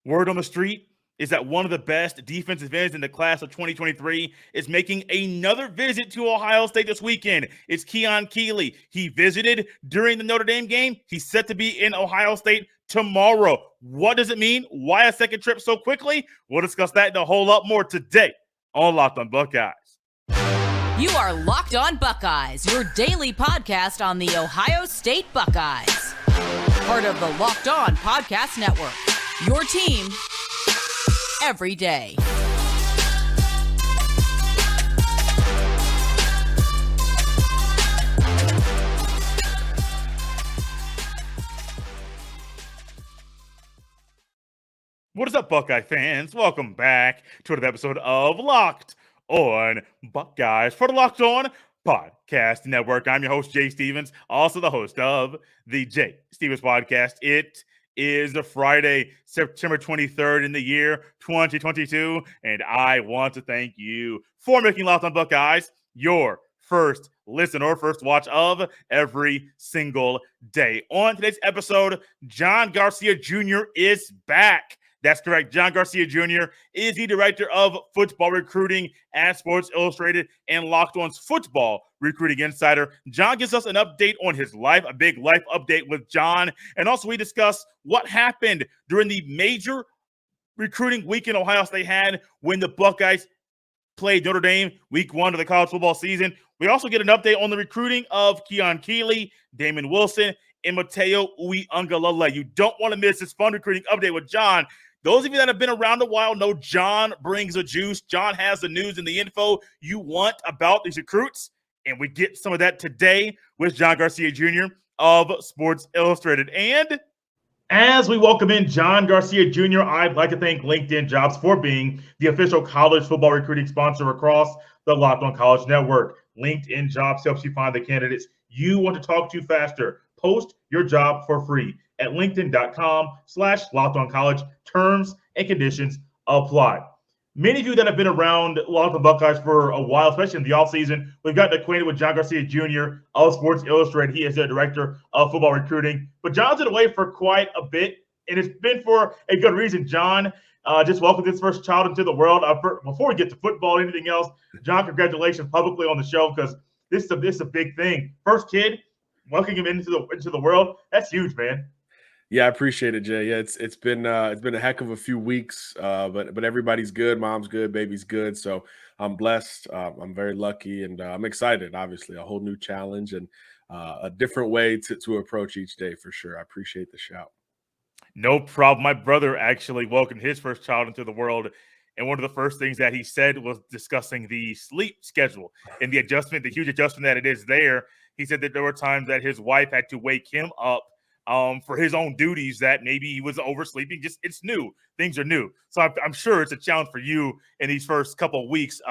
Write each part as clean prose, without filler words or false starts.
Word on the street is that one of the best defensive ends in the class of 2023 is making another visit to Ohio State this weekend. It's Keon Keeley. He visited during the Notre Dame game. He's set to be in Ohio State tomorrow. What does it mean? Why a second trip so quickly? We'll discuss that and a whole lot more today on Locked on Buckeyes. You are Locked on Buckeyes, your daily podcast on the Ohio State Buckeyes. Part of the Locked on Podcast Network. Your team every day. What is up, Buckeye fans? Welcome back to another episode of Locked on Buckeyes for the Locked on Podcast Network. I'm your host, Jay Stevens, also the host of the Jay Stevens Podcast. It is the Friday, September 23rd in the year 2022, and I want to thank you for making Locked on Buckeyes your first listen or first watch of every single day. On today's episode, John Garcia Jr. is back. That's correct. John Garcia Jr. is the director of football recruiting at Sports Illustrated and Locked On's football recruiting insider. John gives us an update on his life, a big life update with John. And also we discuss what happened during the major recruiting weekend Ohio State had when the Buckeyes played Notre Dame week one of the college football season. We also get an update on the recruiting of Keon Keeley, Damon Wilson, and Matayo Uiagalelei. You don't want to miss this fun recruiting update with John. Those of you that have been around a while know John brings the juice. John has the news and the info you want about these recruits, and we get some of that today with John Garcia Jr. of Sports Illustrated. And as we welcome in John Garcia Jr., I'd like to thank LinkedIn Jobs for being the official college football recruiting sponsor across the Locked on College Network. LinkedIn Jobs helps you find the candidates you want to talk to faster. Post your job for free at linkedin.com/LockedOnCollege. Terms and conditions apply. Many of you that have been around Locked on Buckeyes for a while, especially in the offseason, we've gotten acquainted with John Garcia Jr. of Sports Illustrated. He is their director of football recruiting. But John's been away for quite a bit, and it's been for a good reason. John just welcomed his first child into the world. Before we get to football and anything else, John, congratulations publicly on the show because this is a big thing. First kid, welcoming him into the world, that's huge, man. Yeah, I appreciate it, Jay. Yeah, it's been a heck of a few weeks, but everybody's good. Mom's good, baby's good. So I'm blessed. I'm very lucky, and I'm excited. Obviously, a whole new challenge and a different way to approach each day for sure. I appreciate the shout. No problem. My brother actually welcomed his first child into the world, and one of the first things that he said was discussing the sleep schedule and the adjustment, the huge adjustment that it is there. He said that there were times that his wife had to wake him up for his own duties, that maybe he was oversleeping. Just it's new. Things are new. So I'm sure it's a challenge for you in these first couple of weeks,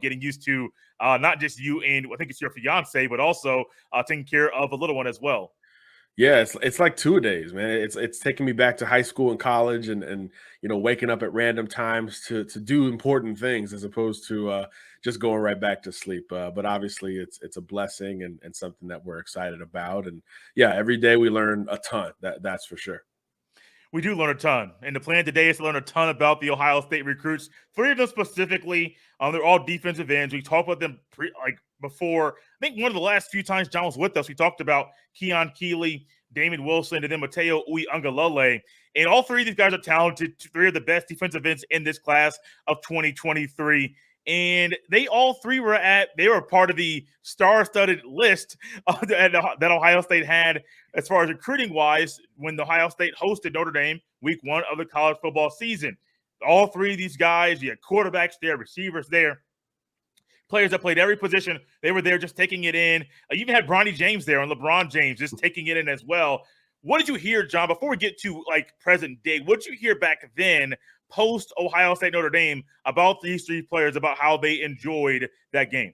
getting used to not just you and I think it's your fiance, but also taking care of a little one as well. Yeah, it's like 2 days, man. It's taking me back to high school and college and waking up at random times to do important things as opposed to just going right back to sleep. But obviously it's a blessing and something that we're excited about. And yeah, every day we learn a ton. That's for sure. We do learn a ton. And the plan today is to learn a ton about the Ohio State recruits. 3 of them specifically, they're all defensive ends. We talked about them before. I think one of the last few times John was with us, we talked about Keon Keeley, Damon Wilson, and then Matayo Uiagalelei. And all 3 of these guys are talented. 3 of the best defensive ends in this class of 2023. And they all 3 were part of the star-studded list that Ohio State had as far as recruiting-wise when Ohio State hosted Notre Dame week 1 of the college football season. All 3 of these guys, you had quarterbacks there, receivers there, players that played every position. They were there just taking it in. You even had Bronny James there and LeBron James just taking it in as well. What did you hear, John, before we get to present day? What did you hear back then post Ohio State Notre Dame about these 3 players, about how they enjoyed that game?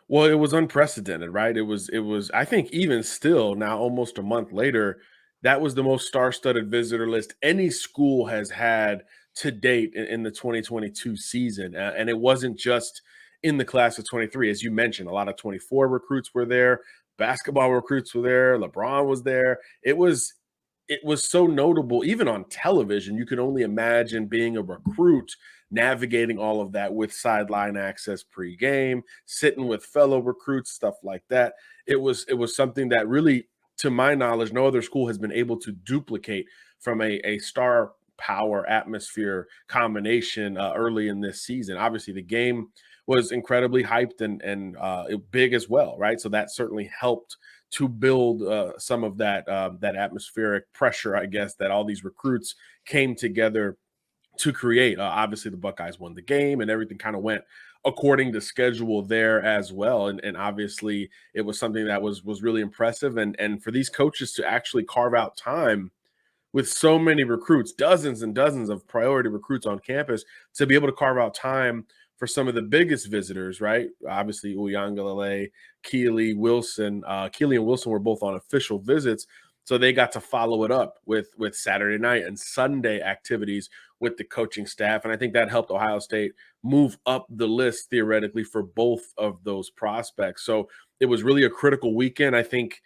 Well, it was unprecedented, right? It was I think even still now almost a month later, that was the most star-studded visitor list any school has had to date in the 2022 season. And it wasn't just in the class of 23. As you mentioned, a lot of 24 recruits were there. Basketball recruits were there. LeBron was there. It was it was so notable, even on television. You could only imagine being a recruit, navigating all of that with sideline access pregame, sitting with fellow recruits, stuff like that. It was something that really, to my knowledge, no other school has been able to duplicate from a star power atmosphere combination early in this season. Obviously, the game was incredibly hyped and big as well, right? So that certainly helped to build some of that atmospheric pressure, I guess, that all these recruits came together to create. Obviously, the Buckeyes won the game, and everything kind of went according to schedule there as well. And obviously, it was something that was really impressive. And for these coaches to actually carve out time with so many recruits, dozens and dozens of priority recruits on campus, to be able to carve out time for some of the biggest visitors, right? Obviously, Uiagalelei, Keeley, Wilson. Keeley and Wilson were both on official visits, so they got to follow it up with Saturday night and Sunday activities with the coaching staff. And I think that helped Ohio State move up the list theoretically for both of those prospects. So it was really a critical weekend. I think,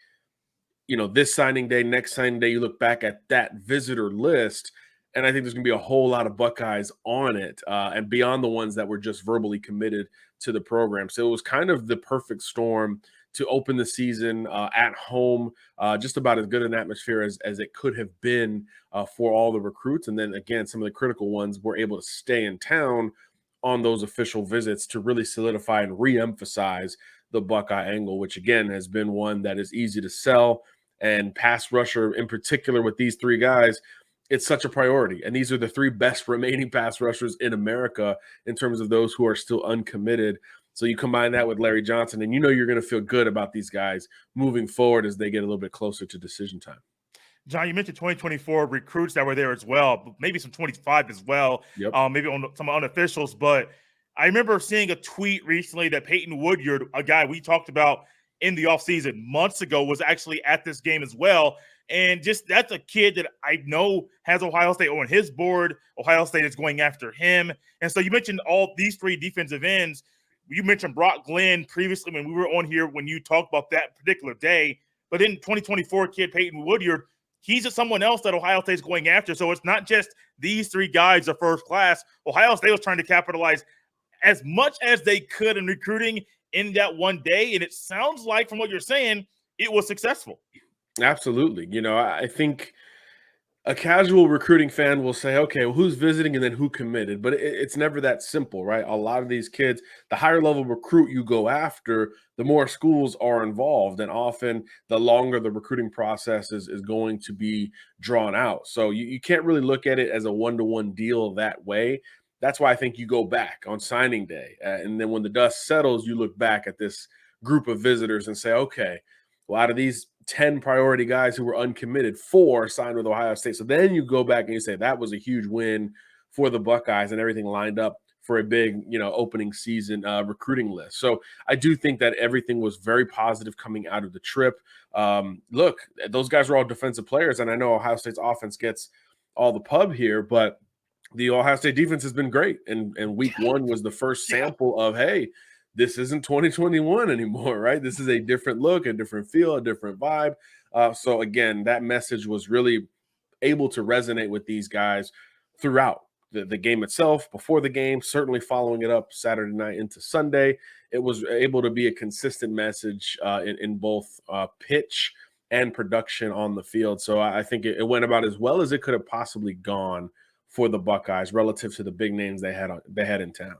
this signing day, next signing day, you look back at that visitor list, and I think there's going to be a whole lot of Buckeyes on it and beyond the ones that were just verbally committed to the program. So it was kind of the perfect storm to open the season at home, just about as good an atmosphere as it could have been for all the recruits. And then, again, some of the critical ones were able to stay in town on those official visits to really solidify and reemphasize the Buckeye angle, which, again, has been one that is easy to sell. And pass rusher in particular with these three guys, it's such a priority. And these are the three best remaining pass rushers in America in terms of those who are still uncommitted. So you combine that with Larry Johnson, and you're going to feel good about these guys moving forward as they get a little bit closer to decision time. John, you mentioned 2024 recruits that were there as well, maybe some 25 as well, Yep. Maybe on some unofficials. But I remember seeing a tweet recently that Peyton Woodyard, a guy we talked about in the offseason months ago, was actually at this game as well. And just that's a kid that I know has Ohio State on his board. Ohio State is going after him. And so you mentioned all these three defensive ends. You mentioned Brock Glenn previously when we were on here when you talked about that particular day. But then 2024 kid Peyton Woodyard, he's just someone else that Ohio State's going after. So it's not just these three guys of first class. Ohio State was trying to capitalize as much as they could in recruiting in that one day. And it sounds like from what you're saying, it was successful. Absolutely. I think a casual recruiting fan will say, okay, well, who's visiting and then who committed? But it's never that simple, right? A lot of these kids, the higher level recruit you go after, the more schools are involved. And often the longer the recruiting process is going to be drawn out. So you can't really look at it as a one-to-one deal that way. That's why I think you go back on signing day. And then when the dust settles, you look back at this group of visitors and say, okay, well, out of these 10 priority guys who were uncommitted, 4 signed with Ohio State. So then you go back and you say that was a huge win for the Buckeyes, and everything lined up for a big, opening season recruiting list. So I do think that everything was very positive coming out of the trip. Look, those guys are all defensive players, and I know Ohio State's offense gets all the pub here, but the Ohio State defense has been great. And week 1 was the first sample of, hey, this isn't 2021 anymore, right? This is a different look, a different feel, a different vibe. So again, that message was really able to resonate with these guys throughout the game itself, before the game, certainly following it up Saturday night into Sunday. It was able to be a consistent message in both pitch and production on the field. So I think it went about as well as it could have possibly gone for the Buckeyes relative to the big names they had in town.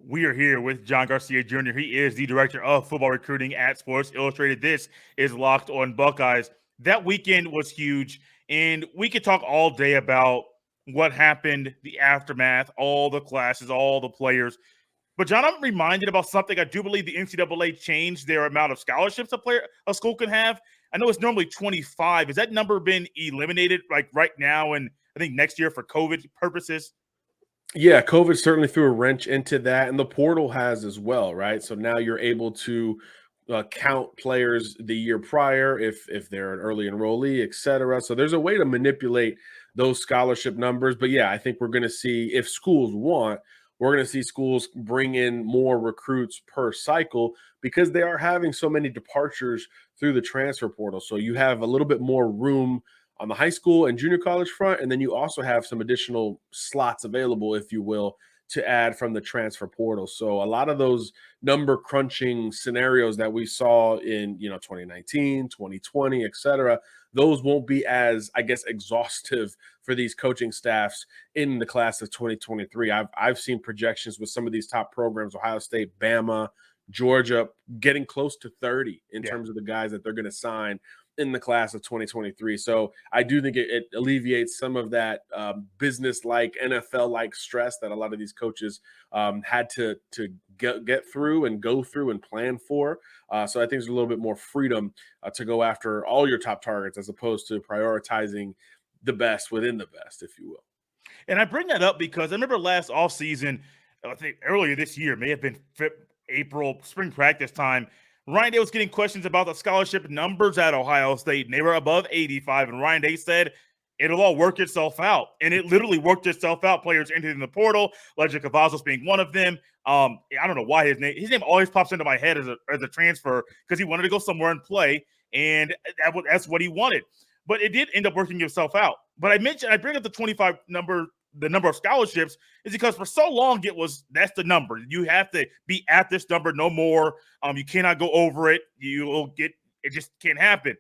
We are here with John Garcia Jr. He is the director of football recruiting at Sports Illustrated. This is Locked on Buckeyes. That weekend was huge, and we could talk all day about what happened, the aftermath, all the classes, all the players. But, John, I'm reminded about something. I do believe the NCAA changed their amount of scholarships a school can have. I know it's normally 25. Has that number been eliminated like right now and I think next year for COVID purposes? Yeah, COVID certainly threw a wrench into that, and the portal has as well, right? So now you're able to count players the year prior if they're an early enrollee, et cetera. So there's a way to manipulate those scholarship numbers. But yeah, I think we're going to see, if schools want, we're going to see schools bring in more recruits per cycle because they are having so many departures through the transfer portal. So you have a little bit more room on the high school and junior college front. And then you also have some additional slots available, if you will, to add from the transfer portal. So a lot of those number crunching scenarios that we saw in 2019, 2020, et cetera, those won't be as, I guess, exhaustive for these coaching staffs in the class of 2023. I've seen projections with some of these top programs, Ohio State, Bama, Georgia, getting close to 30 in terms of the guys that they're going to sign in the class of 2023. So I do think it alleviates some of that business-like, NFL-like stress that a lot of these coaches had to get through and go through and plan for. So I think there's a little bit more freedom to go after all your top targets as opposed to prioritizing the best within the best, if you will. And I bring that up because I remember last offseason, I think earlier this year, may have been April, spring practice time, Ryan Day was getting questions about the scholarship numbers at Ohio State, and they were above 85. And Ryan Day said, it'll all work itself out. And it literally worked itself out. Players entered in the portal, Ledger Cavazos being one of them. I don't know why his name always pops into my head as a transfer because he wanted to go somewhere and play, and that's what he wanted. But it did end up working itself out. But I bring up the 25 number. The number of scholarships is because for so long that's the number. You have to be at this number, no more. You cannot go over it. It just can't happen.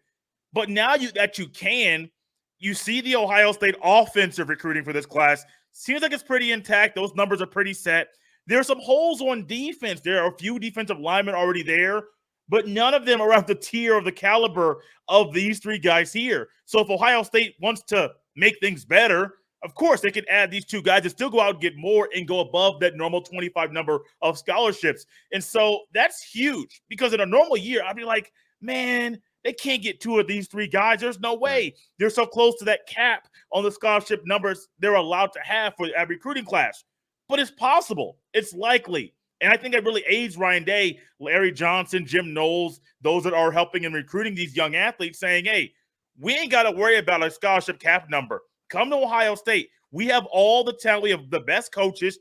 But now that you can, you see the Ohio State offensive recruiting for this class seems like it's pretty intact. Those numbers are pretty set. There are some holes on defense. There are a few defensive linemen already there, but none of them are at the tier of the caliber of these three guys here. So if Ohio State wants to make things better, of course, they can add these two guys and still go out and get more and go above that normal 25 number of scholarships. And so that's huge because in a normal year, I'd be like, man, they can't get two of these three guys. There's no way. They're so close to that cap on the scholarship numbers they're allowed to have for a recruiting class. But it's possible. It's likely. And I think it really aids Ryan Day, Larry Johnson, Jim Knowles, those that are helping and recruiting these young athletes saying, hey, we ain't got to worry about a scholarship cap number. Come to Ohio State. We have all the talent. We have the best coaches,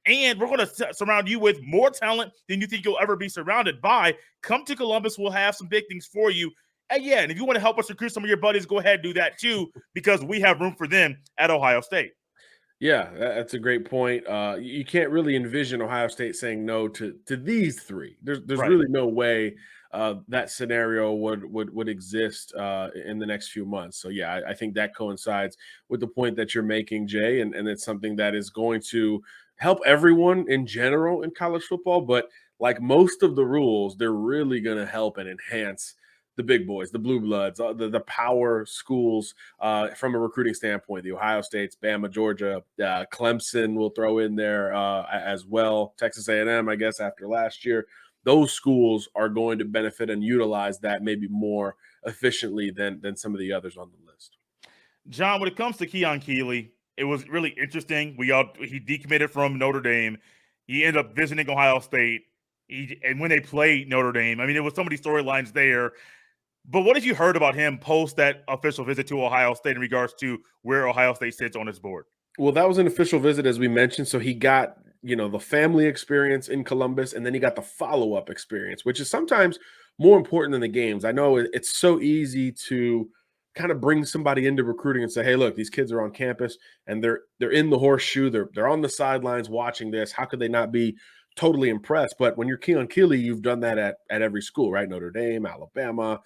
and we're going to surround you with more talent than you think you'll ever be surrounded by. Come to Columbus. We'll have some big things for you. And and if you want to help us recruit some of your buddies, go ahead and do that too, because we have room for them at Ohio State. Yeah, that's a great point. You can't really envision Ohio State saying no to these three. There's Right. really no way that scenario would exist in the next few months. So yeah, I think that coincides with the point that you're making, Jay, and it's something that is going to help everyone in general in college football. But like most of the rules, they're really going to help and enhance the big boys, the blue bloods, the power schools from a recruiting standpoint. The Ohio States, Bama, Georgia, Clemson will throw in there as well. Texas A&M, I guess, after last year. Those schools are going to benefit and utilize that maybe more efficiently than some of the others on the list. John, when it comes to Keon Keeley, it was really interesting. He decommitted from Notre Dame. He ended up visiting Ohio State. And when they played Notre Dame, I mean, there was so many storylines there. But what have you heard about him post that official visit to Ohio State in regards to where Ohio State sits on his board? Well, that was an official visit, as we mentioned. So he got, the family experience in Columbus, and then he got the follow-up experience, which is sometimes more important than the games. I know it's so easy to kind of bring somebody into recruiting and say, hey, look, these kids are on campus and they're in the horseshoe. They're on the sidelines watching this. How could they not be totally impressed? But when you're Keon Keeley, you've done that at every school, right? Notre Dame, Alabama,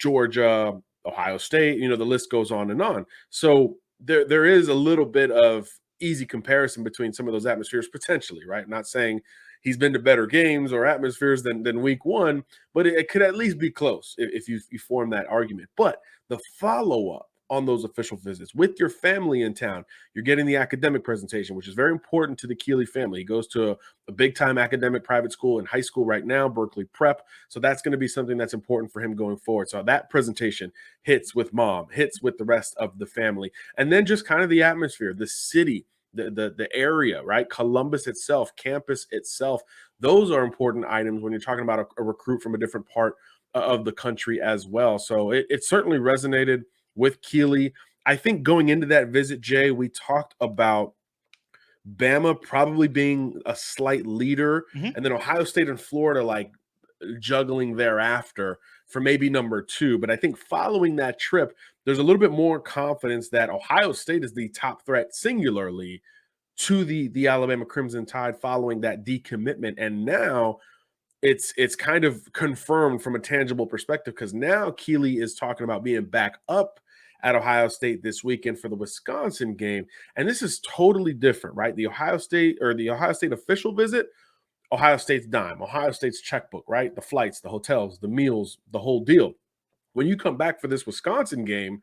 Georgia, Ohio State, the list goes on and on. So there is a little bit of easy comparison between some of those atmospheres potentially, right? Not saying he's been to better games or atmospheres than week one, but it could at least be close if you form that argument. But the follow-up on those official visits with your family in town, you're getting the academic presentation, which is very important to the Keeley family. He goes to a big-time academic private school in high school right now, Berkeley Prep. So that's going to be something that's important for him going forward. So that presentation hits with mom, hits with the rest of the family. And then just kind of the atmosphere, the city, the area, right? Columbus itself, campus itself. Those are important items when you're talking about a recruit from a different part of the country as well. So it certainly resonated with Keeley. I think going into that visit, Jay, we talked about Bama probably being a slight leader, and then Ohio State and Florida like juggling thereafter for maybe number 2. But I think following that trip, there's a little bit more confidence that Ohio State is the top threat singularly to the Alabama Crimson Tide following that decommitment. And now it's kind of confirmed from a tangible perspective, because now Keeley is talking about being back up at Ohio State this weekend for the Wisconsin game. And this is totally different, right? The Ohio State official visit, Ohio State's dime, Ohio State's checkbook, right? The flights, the hotels, the meals, the whole deal. When you come back for this Wisconsin game,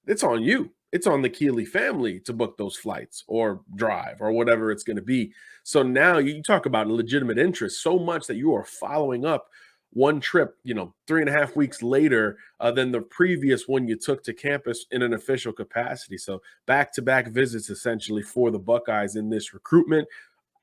it's on you. It's on the Keeley family to book those flights or drive or whatever it's going to be. So now you talk about legitimate interest so much that you are following up one trip, 3.5 weeks later than the previous one you took to campus in an official capacity. So back-to-back visits essentially for the Buckeyes in this recruitment.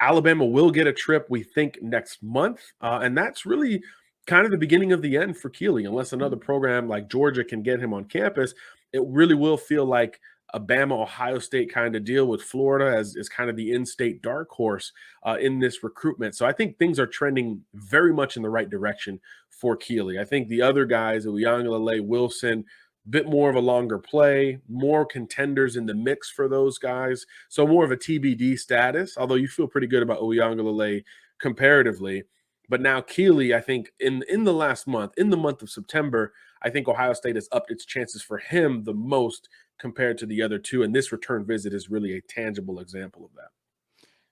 Alabama will get a trip, we think, next month. And that's really kind of the beginning of the end for Keeley, unless another program like Georgia can get him on campus. It really will feel like a Bama Ohio State kind of deal, with Florida as kind of the in-state dark horse in this recruitment. So I think things are trending very much in the right direction for Keeley. I think the other guys, Uiagalelei, Wilson, bit more of a longer play, more contenders in the mix for those guys. So more of a TBD status, although you feel pretty good about Uiagalelei comparatively. But now Keeley, I think in the last month, in the month of September, I think Ohio State has upped its chances for him the most compared to the other two. And this return visit is really a tangible example of that.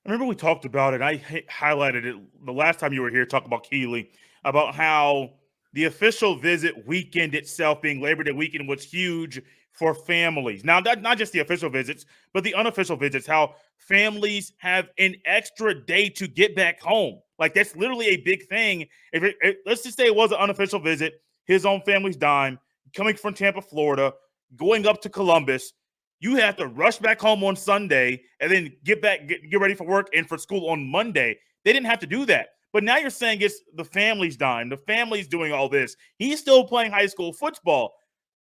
I remember we talked about it. I highlighted it the last time you were here, talking about Keeley, about how the official visit weekend itself, being Labor Day weekend, was huge for families. Now, not just the official visits, but the unofficial visits, how families have an extra day to get back home. Like, that's literally a big thing. Let's just say it was an unofficial visit, his own family's dime, coming from Tampa, Florida, going up to Columbus. You have to rush back home on Sunday and then get ready for work and for school on Monday. They didn't have to do that. But now you're saying it's the family's dime. The family's doing all this. He's still playing high school football.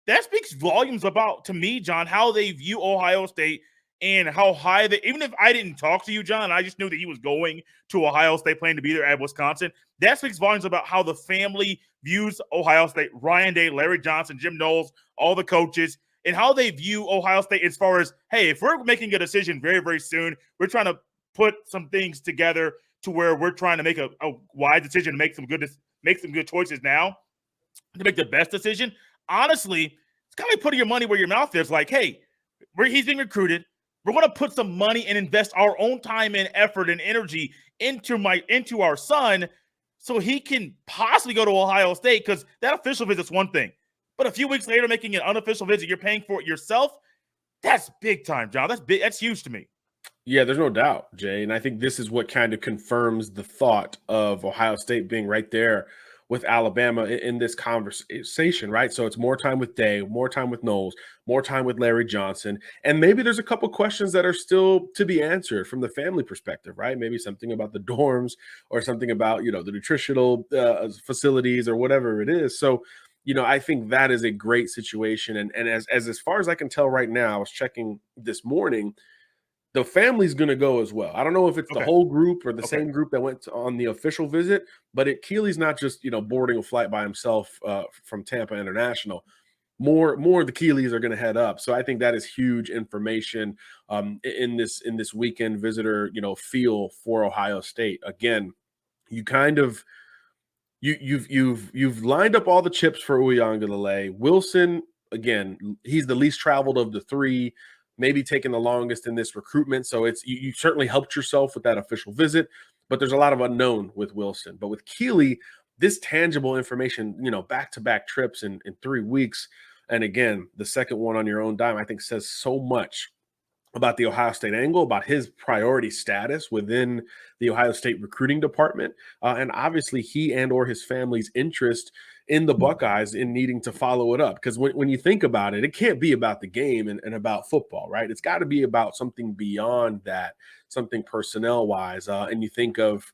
That speaks volumes about, to me, John, how they view Ohio State and how high they, even if I didn't talk to you, John, I just knew that he was going to Ohio State, planning to be there at Wisconsin. That speaks volumes about how the family views Ohio State. Ryan Day, Larry Johnson, Jim Knowles, all the coaches, and how they view Ohio State as far as, hey, if we're making a decision very, very soon, we're trying to put some things together to where we're trying to make a wise decision, make some good choices now to make the best decision. Honestly, it's kind of like putting your money where your mouth is. Like, hey, he's being recruited. We're going to put some money and invest our own time and effort and energy into our son so he can possibly go to Ohio State, because that official visit's one thing. But a few weeks later, making an unofficial visit, you're paying for it yourself. That's big time, John. That's big. That's huge to me. Yeah, there's no doubt, Jay. And I think this is what kind of confirms the thought of Ohio State being right there with Alabama in this conversation, right? So it's more time with Day, more time with Knowles, more time with Larry Johnson. And maybe there's a couple questions that are still to be answered from the family perspective, right? Maybe something about the dorms or something about, the nutritional facilities or whatever it is. So, I think that is a great situation. And as far as I can tell right now, I was checking this morning, the family's going to go as well. I don't know if it's the whole group or the same group that went on the official visit, but Keeley's not just, boarding a flight by himself from Tampa International. More of the Keeleys are going to head up. So I think that is huge information in this weekend visitor, feel for Ohio State. Again, you kind of you've lined up all the chips for Uiagalelei. Wilson, again, he's the least traveled of the three, maybe taking the longest in this recruitment. So you certainly helped yourself with that official visit, but there's a lot of unknown with Wilson. But with Keeley, this tangible information, back-to-back trips in 3 weeks. And again, the second one on your own dime, I think says so much about the Ohio State angle, about his priority status within the Ohio State recruiting department. And obviously he and or his family's interest in the Buckeyes in needing to follow it up. Because when you think about it, it can't be about the game and about football, right? It's got to be about something beyond that, something personnel-wise. And you think of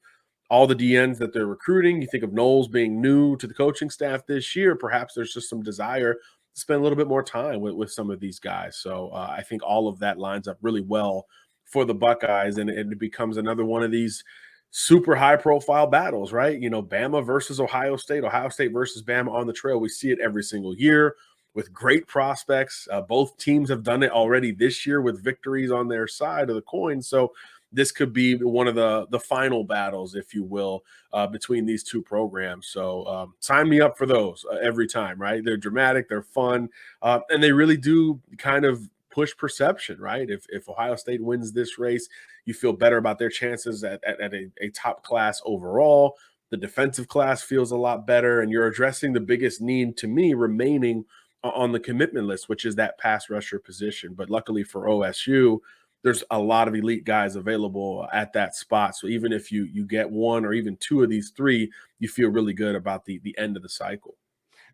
all the DNs that they're recruiting. You think of Knowles being new to the coaching staff this year. Perhaps there's just some desire to spend a little bit more time with some of these guys. So I think all of that lines up really well for the Buckeyes, and it becomes another one of these super high profile battles, right? Bama versus Ohio State versus Bama on the trail. We see it every single year with great prospects. Both teams have done it already this year with victories on their side of the coin. So this could be one of the final battles, if you will, between these two programs. So sign me up for those every time, right? They're dramatic, they're fun, and they really do kind of push perception, right? If Ohio State wins this race, you feel better about their chances at a top class overall. The defensive class feels a lot better, and you're addressing the biggest need to me remaining on the commitment list, which is that pass rusher position. But luckily for OSU, there's a lot of elite guys available at that spot. So even if you get one or even two of these three, you feel really good about the end of the cycle.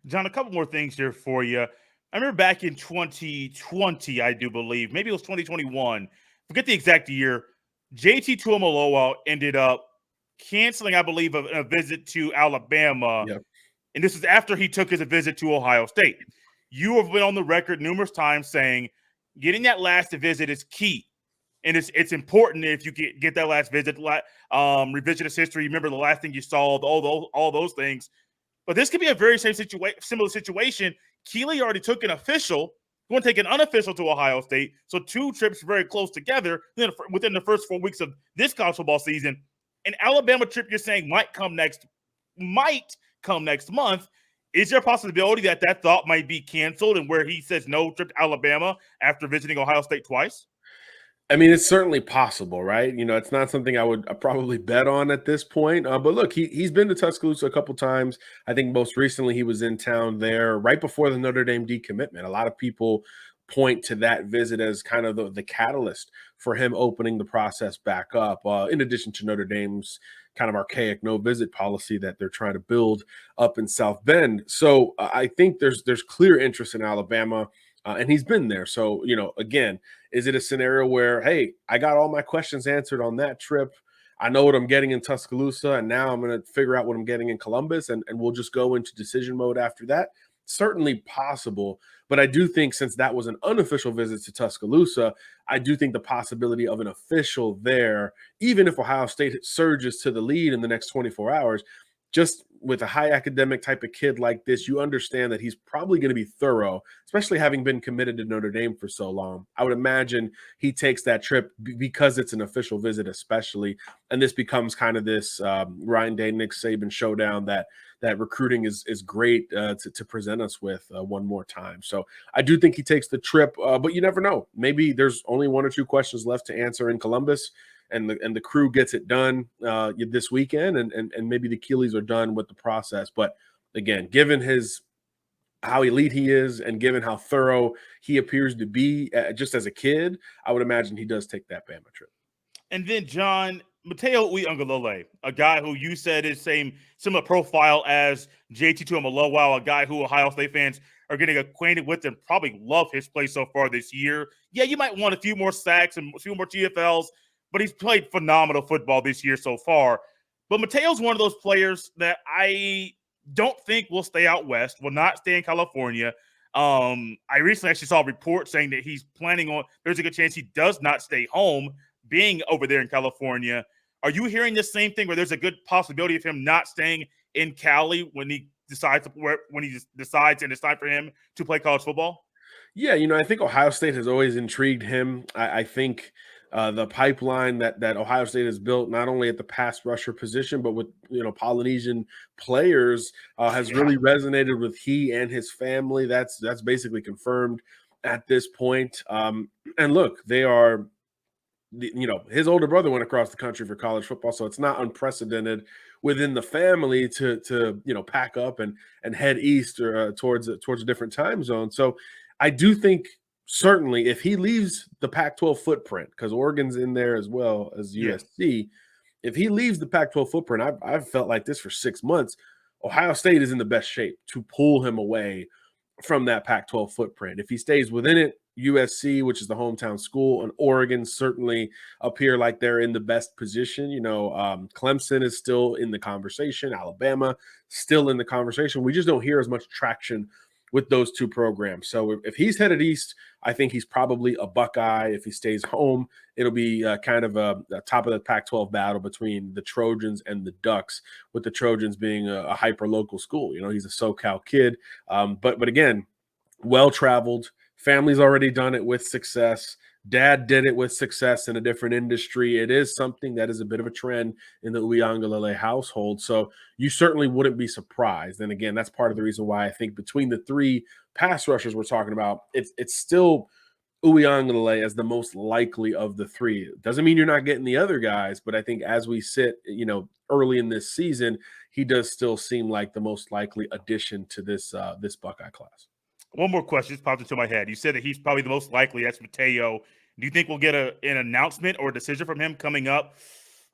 John, a couple more things here for you. I remember back in 2020, I do believe, maybe it was 2021, forget the exact year, JT Tuimoloau ended up canceling, I believe, a visit to Alabama. Yep. And this is after he took his visit to Ohio State. You have been on the record numerous times saying getting that last visit is key. And it's important if you get that last visit, revisit his history, remember the last thing you saw, all those things. But this could be a very similar situation. Keeley already took an official, going to take an unofficial to Ohio State. So two trips very close together within the first 4 weeks of this college football season. An Alabama trip you're saying might come next month. Is there a possibility that thought might be canceled and where he says no trip to Alabama after visiting Ohio State twice? I mean, it's certainly possible, right? It's not something I would probably bet on at this point. But look, he's been to Tuscaloosa a couple times. I think most recently he was in town there right before the Notre Dame decommitment. A lot of people point to that visit as kind of the catalyst for him opening the process back up, in addition to Notre Dame's kind of archaic no visit policy that they're trying to build up in South Bend. So I think there's clear interest in Alabama. And he's been there. So, again, is it a scenario where, hey, I got all my questions answered on that trip. I know what I'm getting in Tuscaloosa, and now I'm going to figure out what I'm getting in Columbus, and we'll just go into decision mode after that? Certainly possible. But I do think since that was an unofficial visit to Tuscaloosa, I do think the possibility of an official there, even if Ohio State surges to the lead in the next 24 hours, just with a high academic type of kid like this, you understand that he's probably going to be thorough, especially having been committed to Notre Dame for so long. I would imagine he takes that trip because it's an official visit, especially. And this becomes kind of this Ryan Day, Nick Saban showdown that recruiting is great to present us with one more time. So I do think he takes the trip, but you never know. Maybe there's only one or two questions left to answer in Columbus, and the crew gets it done this weekend, and maybe the Keeleys are done with the process. But again, given how elite he is and given how thorough he appears to be just as a kid, I would imagine he does take that Bama trip. And then, John, Matayo Uiagalelei, a guy who you said is similar profile as JT Tuimoloau, a guy who Ohio State fans are getting acquainted with and probably love his play so far this year. Yeah, you might want a few more sacks and a few more TFLs, but he's played phenomenal football this year so far. But Matayo's one of those players that I don't think will stay out west, will not stay in California. I recently actually saw a report saying that he's planning on – there's a good chance he does not stay home being over there in California. Are you hearing the same thing where there's a good possibility of him not staying in Cali when he decides and it's time for him to play college football? Yeah, I think Ohio State has always intrigued him. I think – the pipeline that Ohio State has built, not only at the pass rusher position, but with Polynesian players, has really resonated with he and his family. That's basically confirmed at this point. And look, they are, his older brother went across the country for college football, so it's not unprecedented within the family to pack up and head east or towards a different time zone. So I do think, certainly, if he leaves the Pac-12 footprint, because Oregon's in there as well as USC, if he leaves the Pac-12 footprint, I've felt like this for 6 months, Ohio State is in the best shape to pull him away from that Pac-12 footprint. If he stays within it, USC, which is the hometown school, and Oregon certainly appear like they're in the best position. Clemson is still in the conversation. Alabama still in the conversation. We just don't hear as much traction with those two programs. So if he's headed east, I think he's probably a Buckeye. If he stays home, it'll be kind of a top of the Pac-12 battle between the Trojans and the Ducks, with the Trojans being a hyper-local school. He's a SoCal kid. But again, well-traveled, family's already done it with success. Dad did it with success in a different industry. It is something that is a bit of a trend in the Uiagalelei household. So you certainly wouldn't be surprised. And again, that's part of the reason why I think between the three pass rushers we're talking about, it's still Uiagalelei as the most likely of the three. Doesn't mean you're not getting the other guys, but I think as we sit, early in this season, he does still seem like the most likely addition to this Buckeye class. One more question just popped into my head. You said that he's probably the most likely. That's Mateo. Do you think we'll get an announcement or a decision from him coming up,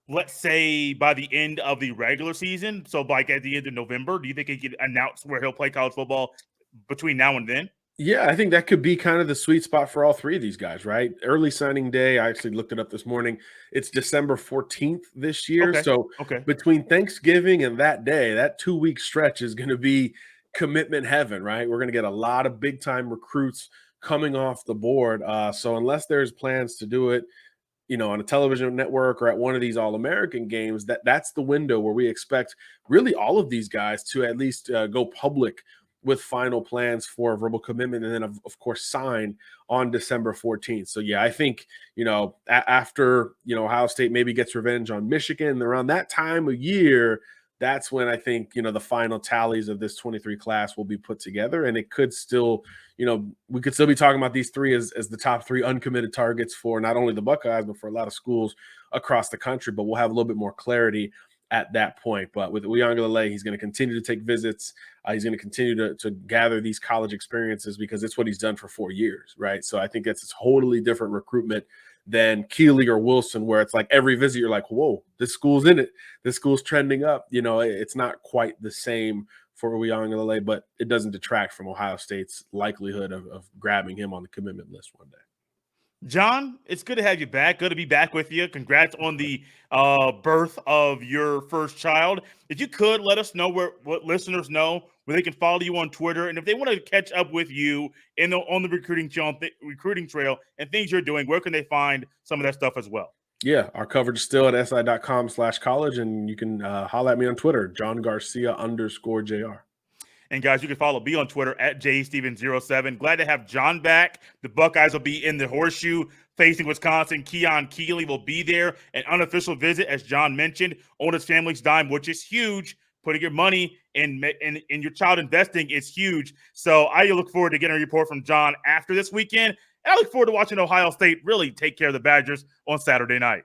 let's say, by the end of the regular season? So, like at the end of November, do you think he could announce where he'll play college football between now and then? Yeah, I think that could be kind of the sweet spot for all three of these guys, right? Early signing day, I actually looked it up this morning. It's December 14th this year. Okay. So between Thanksgiving and that day, that 2-week stretch is going to be commitment heaven, right? We're going to get a lot of big time recruits coming off the board. So unless there's plans to do it, on a television network or at one of these All-American games, that's the window where we expect really all of these guys to at least go public with final plans for verbal commitment, and then of course sign on December 14th. So yeah, I think, after, Ohio State maybe gets revenge on Michigan around that time of year, that's when I think, the final tallies of this 23 class will be put together. And it could still, we could still be talking about these three as the top three uncommitted targets for not only the Buckeyes, but for a lot of schools across the country. But we'll have a little bit more clarity at that point. But with Uiagalelei, he's going to continue to take visits. He's going to continue to gather these college experiences because it's what he's done for 4 years, right? So I think it's a totally different recruitment than Keeley or Wilson, where it's like every visit you're like, whoa, this school's in it. This school's trending up. It's not quite the same for Uiagalelei, but it doesn't detract from Ohio State's likelihood of grabbing him on the commitment list one day. John, it's good to have you back. Good to be back with you. Congrats on the birth of your first child. If you could let us know what listeners know where they can follow you on Twitter, and if they want to catch up with you on the recruiting trail and things you're doing, where can they find some of that stuff as well? Yeah, our coverage is still at si.com/college, and you can holler at me on Twitter, John Garcia _JR. And guys, you can follow me on Twitter at jsteven07. Glad to have John back. The Buckeyes will be in the Horseshoe facing Wisconsin. Keon Keeley will be there. An unofficial visit, as John mentioned, on his family's dime, which is huge. Putting your money in your child investing is huge. So I look forward to getting a report from John after this weekend. And I look forward to watching Ohio State really take care of the Badgers on Saturday night.